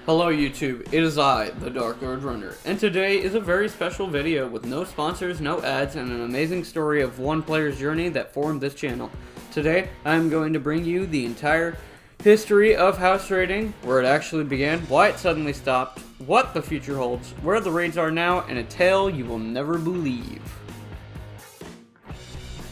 Hello YouTube, it is I, the Dark Lord Runner, and today is a very special video with no sponsors, no ads, and an amazing story of one player's journey that formed this channel. Today, I'm going to bring you the entire history of house raiding, where it actually began, why it suddenly stopped, what the future holds, where the raids are now, and a tale you will never believe.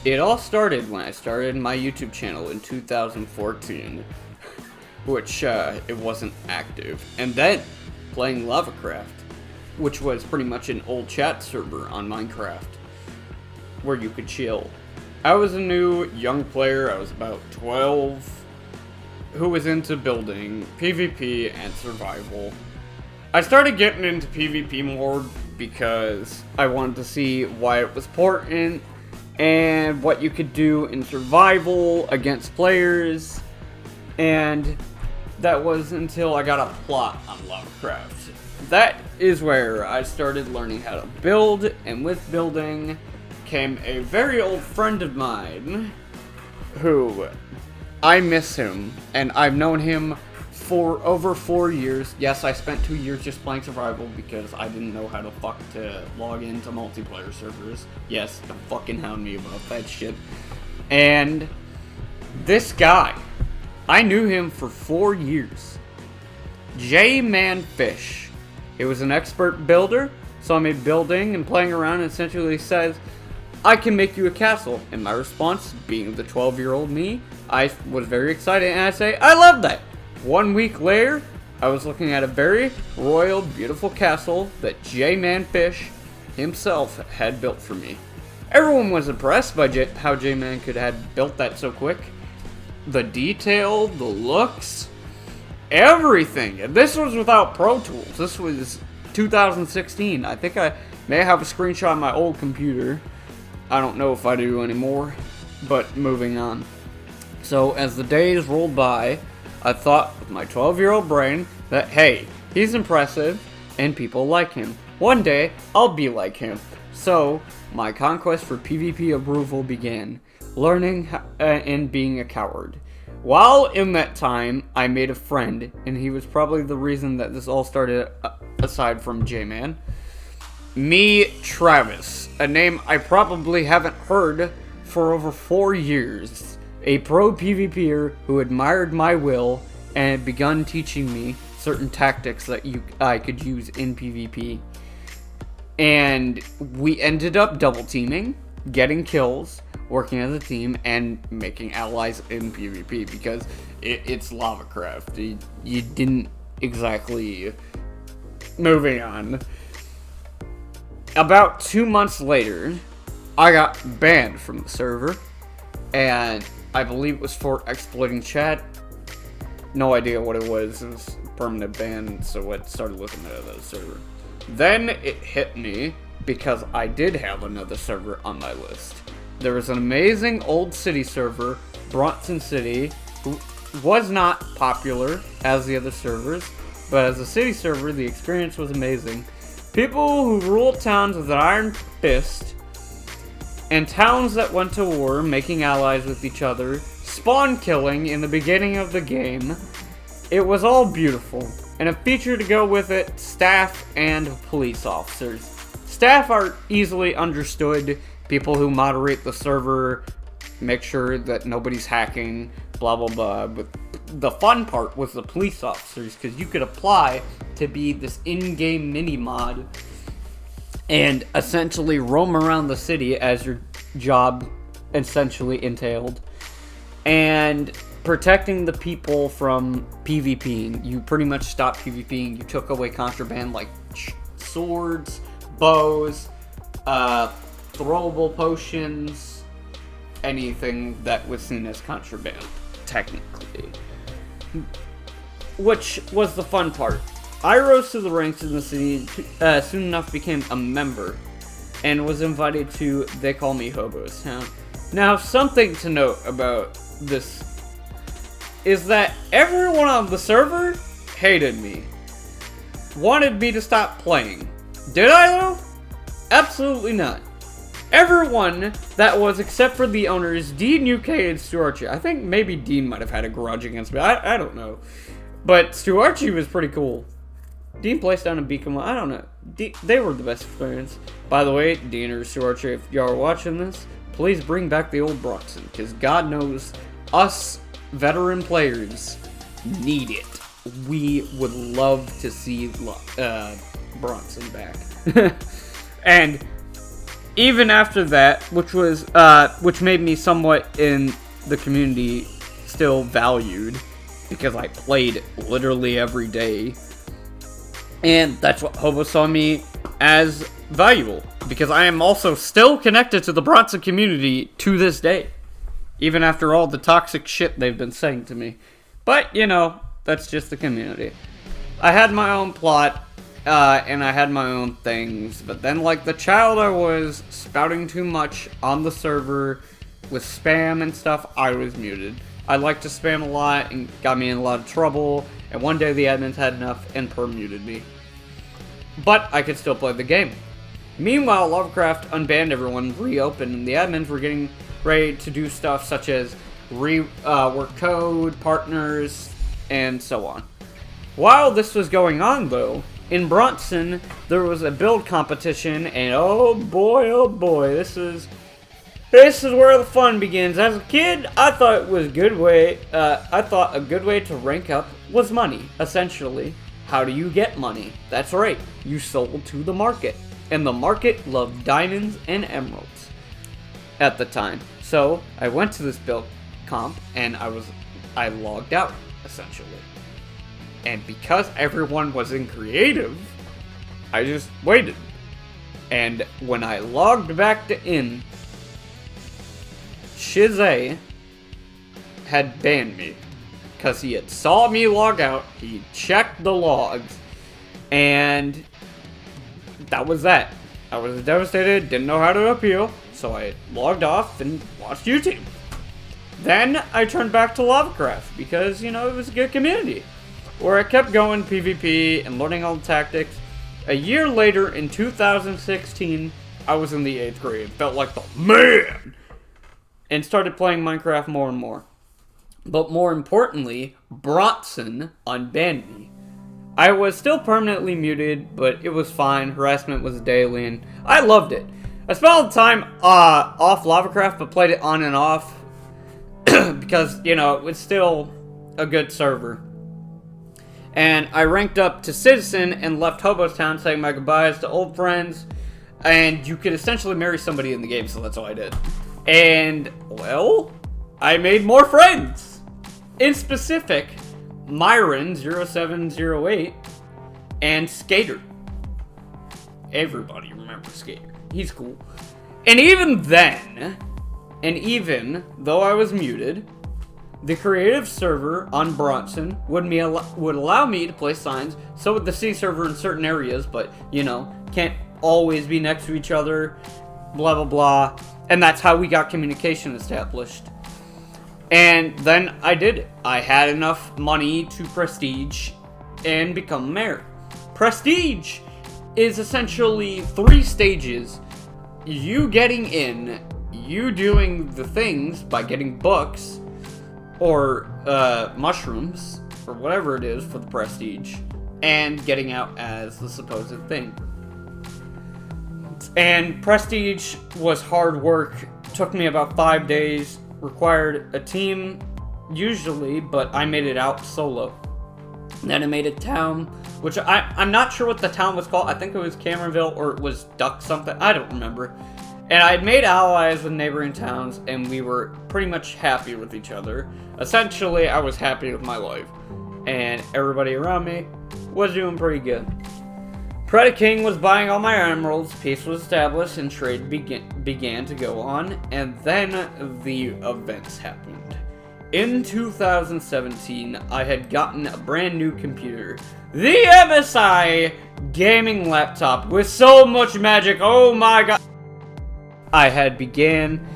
It all started when I started my YouTube channel in 2014. Which, it wasn't active. And then, playing Lavacraft, which was pretty much an old chat server on Minecraft, where you could chill. I was a new, young player, I was about 12, who was into building, PvP, and survival. I started getting into PvP more because I wanted to see why it was important, and what you could do in survival against players, and that was until I got a plot on Lovecraft. That is where I started learning how to build, and with building came a very old friend of mine who I miss him, and I've known him for over 4 years. Yes, I spent 2 years just playing survival because I didn't know how to log into multiplayer servers. Yes, don't fucking hound me about that shit. And this guy, I knew him for 4 years. J-Man-Fish. He was an expert builder, saw me building and playing around, and essentially says, I can make you a castle. And my response, being the 12-year-old me, I was very excited, and I say, I love that. 1 week later, I was looking at a very royal, beautiful castle that J-Man-Fish himself had built for me. Everyone was impressed by how J-Man could have built that so quick. The detail, the looks, everything. And this was without Pro Tools. This was 2016. I think I may have a screenshot on my old computer. I don't know if I do anymore, but moving on. So as the days rolled by, I thought with my 12-year-old brain that, hey, he's impressive and people like him. One day, I'll be like him. So my conquest for PvP approval began. Learning and being a coward. While in that time, I made a friend, and he was probably the reason that this all started, aside from J-Man. Me, Travis, a name I probably haven't heard for over 4 years. A pro PvPer who admired my will and had begun teaching me certain tactics that I could use in PvP. And we ended up double teaming, getting kills, working as a team, and making allies in PvP, because it's Lavacraft. You didn't exactly... Moving on. About 2 months later, I got banned from the server, and I believe it was for exploiting chat. No idea what it was. It was a permanent ban, so I started looking at the server. Then it hit me, because I did have another server on my list. There was an amazing old city server, Bronson City, who was not popular as the other servers, but as a city server, the experience was amazing. People who ruled towns with an iron fist, and towns that went to war, making allies with each other, spawn killing in the beginning of the game. It was all beautiful, and a feature to go with it, staff and police officers. Staff are easily understood. People who moderate the server, make sure that nobody's hacking, blah blah blah. But the fun part was the police officers, because you could apply to be this in-game mini-mod and essentially roam around the city as your job essentially entailed. And protecting the people from PvPing. You pretty much stopped PvPing. You took away contraband like swords, bows, throwable potions, anything that was seen as contraband, technically. Which was the fun part. I rose to the ranks in the city, soon enough became a member, and was invited to They Call Me Hobo's town. Now, something to note about this is that everyone on the server hated me. Wanted me to stop playing. Did I though? Absolutely not. Everyone that was, except for the owners, Dean UK and Stu Archie. I think maybe Dean might have had a grudge against me. I don't know. But Stu Archie was pretty cool. Dean Place down in Beacon, I don't know. They were the best experience. By the way, Deaners to Archer, if y'all are watching this, please bring back the old Bronson, because God knows us veteran players need it. We would love to see Bronson back. And even after that, which made me somewhat in the community still valued, because I played literally every day. And that's what Hobo saw me as valuable, because I am also still connected to the Bronson community to this day, even after all the toxic shit they've been saying to me. But, you know, that's just the community. I had my own plot, and I had my own things, but then, like the child I was, spouting too much on the server with spam and stuff, I was muted. I liked to spam a lot and got me in a lot of trouble, and one day the admins had enough and permuted me. But I could still play the game. Meanwhile, Lovecraft unbanned everyone, reopened, and the admins were getting ready to do stuff such as rework code, partners, and so on. While this was going on, though, in Bronson, there was a build competition, and oh boy, this is where the fun begins. As a kid, I thought it was a good way. I thought a good way to rank up was money. Essentially, how do you get money? That's right, you sold to the market, and the market loved diamonds and emeralds at the time. So I went to this build comp, and I logged out essentially. And because everyone was in creative, I just waited. And when I logged back in, Shizay had banned me. Because he had saw me log out, he checked the logs, and that was that. I was devastated, didn't know how to appeal, so I logged off and watched YouTube. Then I turned back to Lovecraft, because, you know, it was a good community, where I kept going PvP and learning all the tactics. A year later, in 2016, I was in the 8th grade. Felt like the man! And started playing Minecraft more and more. But more importantly, Bronson unbanned me. I was still permanently muted, but it was fine. Harassment was daily, and I loved it. I spent all the time off Lovecraft, but played it on and off. Because, you know, it was still a good server. And I ranked up to Citizen and left Hobo's Town, saying my goodbyes to old friends. And you could essentially marry somebody in the game, so that's all I did. And, well, I made more friends. In specific, Myron0708 and Skater. Everybody remembers Skater. He's cool. And even then, and even though I was muted, the creative server on Bronson would allow me to place signs. So would the C server in certain areas, but, you know, can't always be next to each other, blah, blah, blah. And that's how we got communication established. And then I did it. I had enough money to prestige and become mayor. Prestige is essentially 3 stages. You getting in, you doing the things by getting books, or mushrooms, or whatever it is for the prestige, and getting out as the supposed thing. And prestige was hard work, took me about 5 days, required a team, usually, but I made it out solo. Then I made a town, which I'm not sure what the town was called. I think it was Cameronville, or it was Duck something, I don't remember. And I had made allies with neighboring towns, and we were pretty much happy with each other. Essentially, I was happy with my life, and everybody around me was doing pretty good. Predaking was buying all my emeralds, peace was established, and trade began to go on, and then the events happened. In 2017, I had gotten a brand new computer, the MSI gaming laptop with so much magic, oh my god. I had began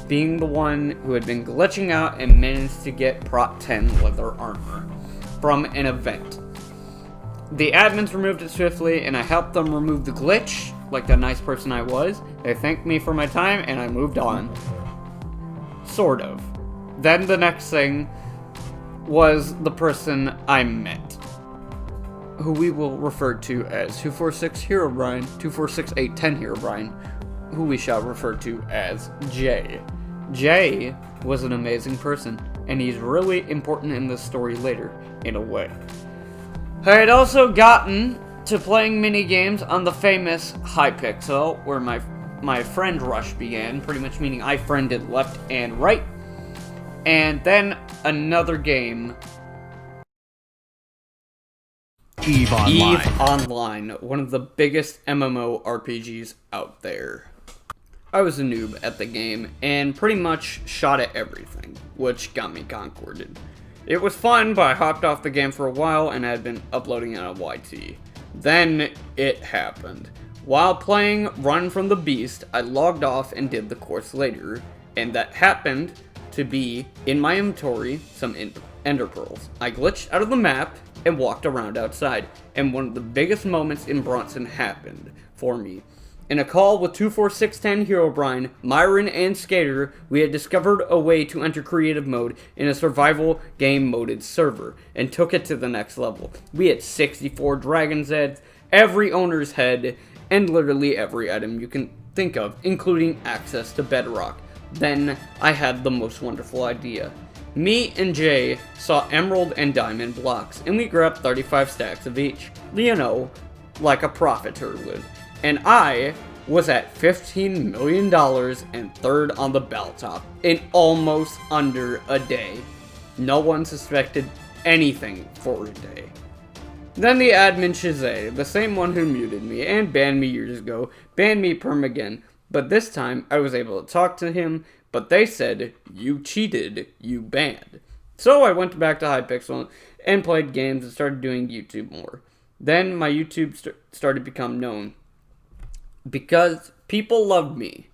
being the one who had been glitching out and managed to get Prot 10 leather armor from an event. The admins removed it swiftly, and I helped them remove the glitch, like the nice person I was. They thanked me for my time, and I moved on. Sort of. Then the next thing was the person I met. who we will refer to as 246 Hero Brian, 246-810 Hero Brian, who we shall refer to as Jay. Jay was an amazing person, and he's really important in this story later, in a way. I had also gotten to playing mini games on the famous Hypixel, where my friend rush began, pretty much meaning I friended left and right. And then another game, EVE Online. EVE Online, one of the biggest MMORPGs out there. I was a noob at the game and pretty much shot at everything, which got me concorded. It was fun, but I hopped off the game for a while and had been uploading on a YT. Then it happened. While playing Run from the Beast, I logged off and did the course later, and that happened to be in my inventory some ender pearls. I glitched out of the map and walked around outside, and one of the biggest moments in Bronson happened for me. In a call with 24610 Hero Brian, Myron, and Skater, we had discovered a way to enter creative mode in a survival game moded server, and took it to the next level. We had 64 dragon's heads, every owner's head, and literally every item you can think of, including access to bedrock. Then I had the most wonderful idea. Me and Jay saw emerald and diamond blocks, and we grabbed 35 stacks of each. You know, like a profiteer would. And I was at $15 million and third on the bell top in almost under a day. No one suspected anything for a day. Then the admin Shazay, the same one who muted me and banned me years ago, banned me perm again, but this time I was able to talk to him, but they said, "You cheated, you banned." So I went back to Hypixel and played games and started doing YouTube more. Then my YouTube started to become known, because people loved me.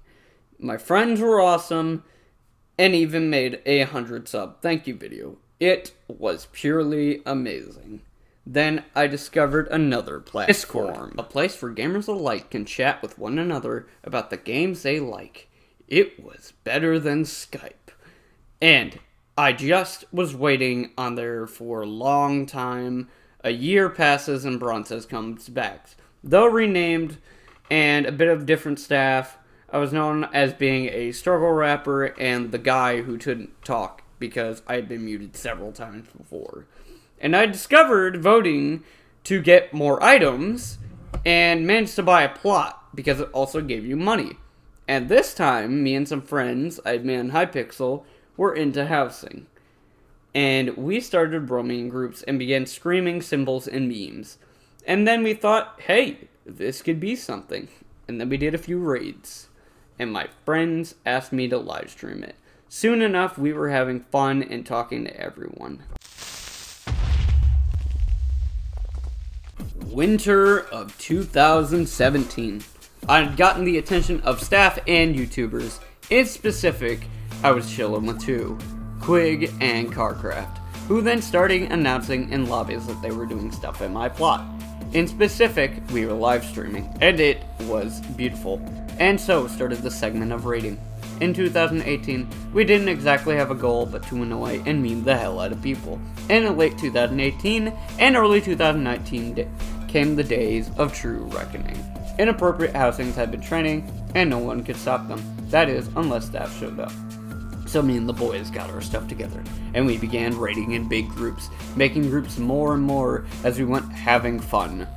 My friends were awesome, and even made a 100 sub thank you video. It was purely amazing. Then I discovered another platform, a place where gamers alike can chat with one another about the games they like. It was better than Skype. And I just was waiting on there for a long time. A year passes and Bronson comes back. Though renamed and a bit of different staff, I was known as being a struggle rapper and the guy who couldn't talk because I had been muted several times before. And I discovered voting to get more items and managed to buy a plot because it also gave you money. And this time, me and some friends I'd made on Hypixel were into housing. And we started roaming in groups and began screaming symbols and memes. And then we thought, hey, this could be something. And then we did a few raids. And my friends asked me to live stream it. Soon enough, we were having fun and talking to everyone. Winter of 2017. I had gotten the attention of staff and YouTubers. In specific, I was chilling with two, Quig and Carcraft, who then started announcing in lobbies that they were doing stuff in my plot. In specific, we were live streaming, and it was beautiful. And so started the segment of raiding. In 2018, we didn't exactly have a goal but to annoy and meme the hell out of people. And in late 2018 and early 2019 came the days of true reckoning. Inappropriate housings had been trending, and no one could stop them. That is, unless staff showed up. So me and the boys got our stuff together, and we began raiding in big groups, making groups more and more as we went having fun.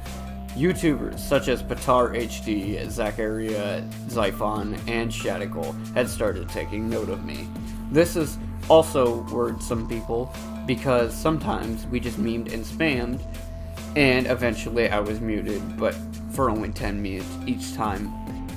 YouTubers such as Patar HD, Zacharia, Zyphon, and Shadical had started taking note of me. This is also worried some people, because sometimes we just memed and spammed, and eventually I was muted, but for only 10 minutes each time.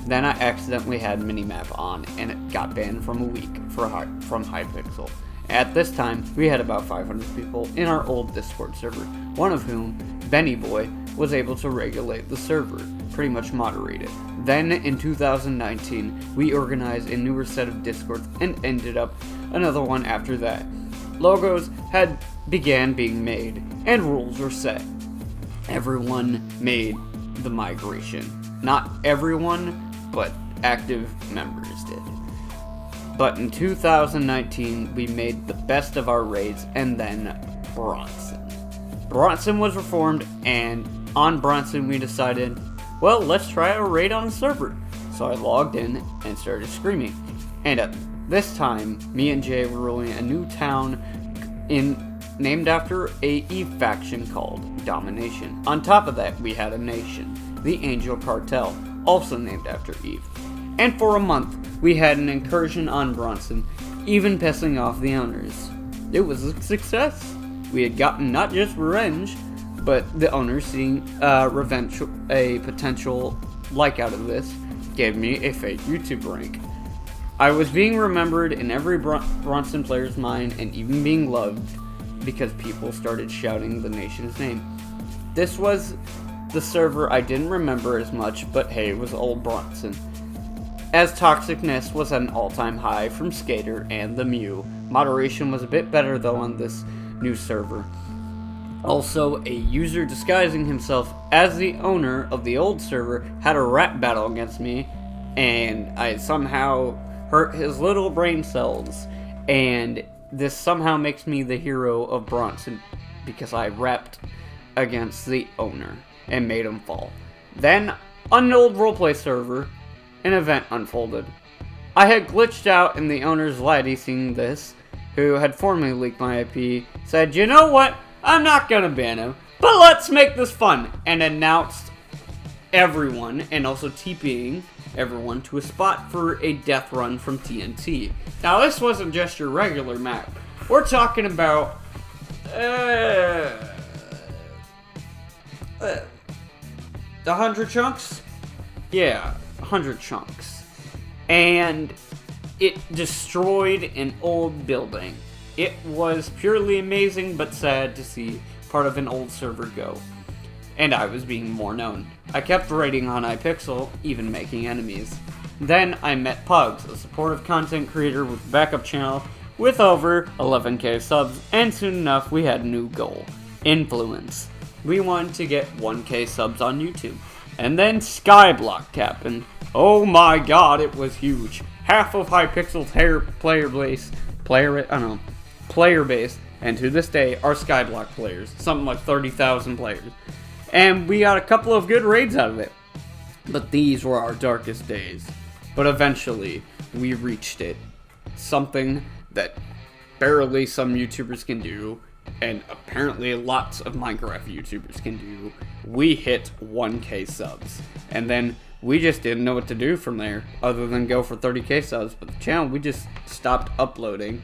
Then I accidentally had Minimap on, and it got banned from a week from Hypixel. At this time, we had about 500 people in our old Discord server, one of whom, Benny Boy, was able to regulate the server, pretty much moderate it. Then, in 2019, we organized a newer set of Discords and ended up another one after that. Logos began being made, and rules were set. Everyone made the migration. Not everyone, but active members did. But in 2019, we made the best of our raids, and then Bronson. Bronson was reformed, and on Bronson we decided, well, let's try a raid on the server. So I logged in and started screaming. And at this time, me and Jay were ruling a new town named after a Eve faction called Domination. On top of that, we had a nation, the Angel Cartel, also named after Eve. And for a month, we had an incursion on Bronson, even pissing off the owners. It was a success. We had gotten not just revenge, but the owners, seeing revenge, a potential like out of this, gave me a fake YouTube rank. I was being remembered in every Bronson player's mind, and even being loved, because people started shouting the nation's name. This was the server I didn't remember as much, but hey, it was old Bronson. As toxicness was at an all-time high from Skater and the Mew. Moderation was a bit better though on this new server. Also, a user disguising himself as the owner of the old server had a rap battle against me, and I somehow hurt his little brain cells, and this somehow makes me the hero of Bronson because I rapped against the owner and made him fall. Then, on an old roleplay server, an event unfolded. I had glitched out, and the owner's laddie, seeing this, who had formerly leaked my IP, said, "You know what? I'm not gonna ban him, but let's make this fun," and announced everyone, and also TPing everyone to a spot for a death run from TNT. Now, this wasn't just your regular map. We're talking about 100 chunks? Yeah, 100 chunks. And it destroyed an old building. It was purely amazing, but sad to see part of an old server go. And I was being more known. I kept raiding on iPixel, even making enemies. Then I met Pugs, a supportive content creator with a backup channel with over 11k subs, and soon enough we had a new goal: influence. We wanted to get 1k subs on YouTube. And then Skyblock happened. Oh my god, it was huge. Half of Hypixel's player base, and to this day are Skyblock players, something like 30,000 players. And we got a couple of good raids out of it. But these were our darkest days. But eventually, we reached it. Something that barely some YouTubers can do, and apparently lots of Minecraft YouTubers can do. We hit 1k subs. And then we just didn't know what to do from there, other than go for 30k subs. But the channel, we just stopped uploading.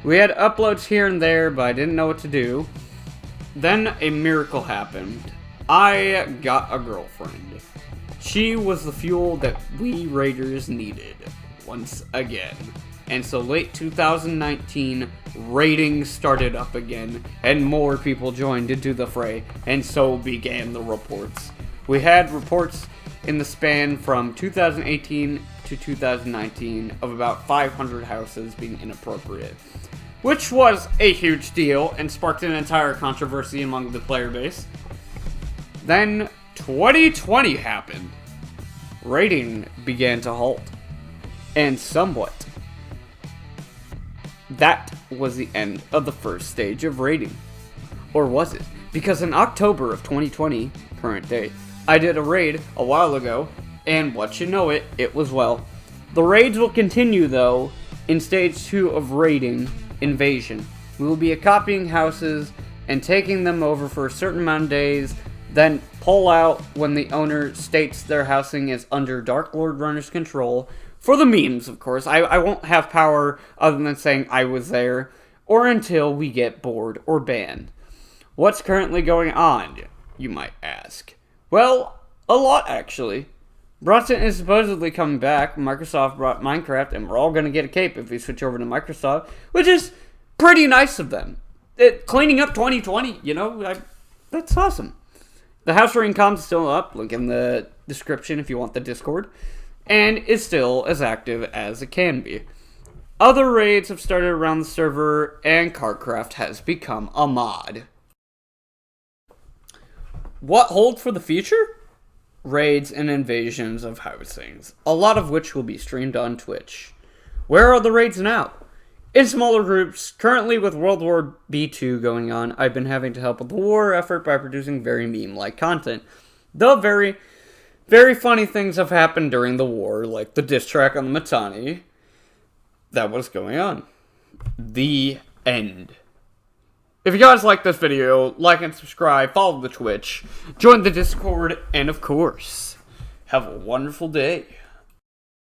We had uploads here and there, but I didn't know what to do. Then a miracle happened. I got a girlfriend. She was the fuel that we raiders needed, once again. And so late 2019, raiding started up again, and more people joined into the fray, and so began the reports. We had reports in the span from 2018 to 2019 of about 500 houses being inappropriate, which was a huge deal and sparked an entire controversy among the player base. Then 2020 happened. Raiding began to halt, and somewhat. That was the end of the first stage of raiding. Or was it? Because in October of 2020, current day, I did a raid a while ago, and what you know it was well. The raids will continue though in stage 2 of raiding, invasion. We will be copying houses and taking them over for a certain amount of days, then pull out when the owner states their housing is under Dark Lord Runner's control. For the memes, of course. I won't have power other than saying I was there, or until we get bored or banned. What's currently going on, you might ask? Well, a lot actually. Bronson is supposedly coming back. Microsoft brought Minecraft, and we're all going to get a cape if we switch over to Microsoft, which is pretty nice of them. Cleaning up 2020, you know, that's awesome. The house raiding comms is still up, link in the description if you want the Discord, and is still as active as it can be. Other raids have started around the server, and Carcraft has become a mod. What holds for the future? Raids and invasions of housings, a lot of which will be streamed on Twitch. Where are the raids now? in smaller groups. Currently, with World War B2 going on, I've been having to help with the war effort by producing very meme-like content. Though very, very funny things have happened during the war, like the diss track on the Matani. That was going on. The end. If you guys like this video, like and subscribe, follow the Twitch, join the Discord, and of course, have a wonderful day.